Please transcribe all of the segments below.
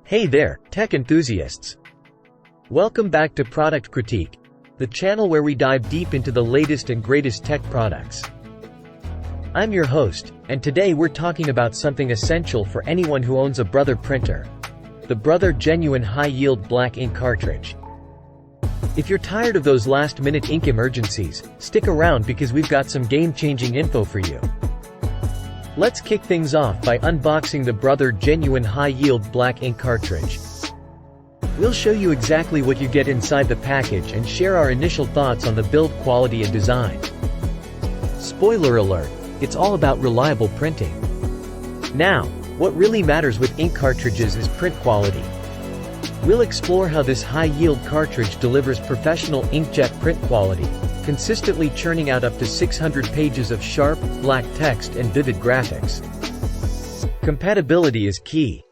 Hey there, tech enthusiasts! Welcome back to Product Critique, the channel where we dive deep into the latest and greatest tech products. I'm your host, and today we're talking about something essential for anyone who owns a Brother printer. The Brother Genuine High-Yield Black Ink Cartridge. If you're tired of those last-minute ink emergencies, stick around because we've got some game-changing info for you. Let's kick things off by unboxing the Brother Genuine High-Yield Black Ink Cartridge. We'll show you exactly what you get inside the package and share our initial thoughts on the build quality and design. Spoiler alert, it's all about reliable printing. Now, what really matters with ink cartridges is print quality. We'll explore how this high-yield cartridge delivers professional inkjet print quality, consistently churning out up to 600 pages of sharp, black text and vivid graphics. Compatibility is key.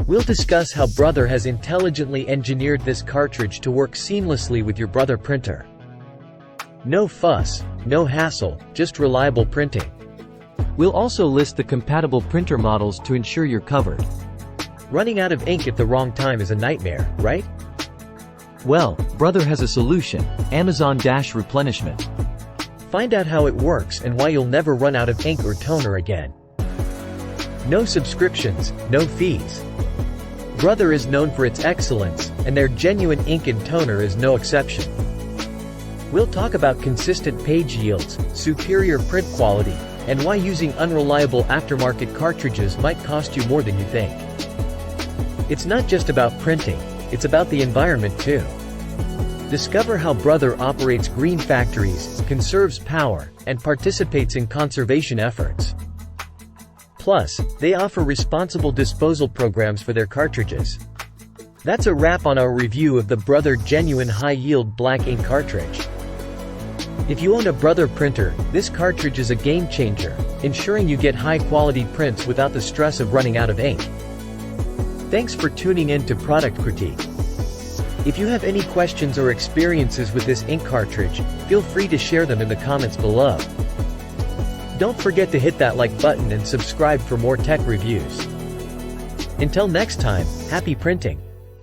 We'll discuss how Brother has intelligently engineered this cartridge to work seamlessly with your Brother printer. No fuss, no hassle, just reliable printing. We'll also list the compatible printer models to ensure you're covered. Running out of ink at the wrong time is a nightmare, right? Well, Brother has a solution: Amazon Replenishment. Find out how it works and why you'll never run out of ink or toner again. No subscriptions, no fees. Brother is known for its excellence, and their genuine ink and toner is no exception. We'll talk about consistent page yields, superior print quality, and why using unreliable aftermarket cartridges might cost you more than you think. It's not just about printing, it's about the environment too. Discover how Brother operates green factories, conserves power, and participates in conservation efforts. Plus, they offer responsible disposal programs for their cartridges. That's a wrap on our review of the Brother Genuine High-Yield Black Ink Cartridge. If you own a Brother printer, this cartridge is a game changer, ensuring you get high-quality prints without the stress of running out of ink. Thanks for tuning in to Product Critique. If you have any questions or experiences with this ink cartridge, feel free to share them in the comments below. Don't forget to hit that like button and subscribe for more tech reviews. Until next time, happy printing!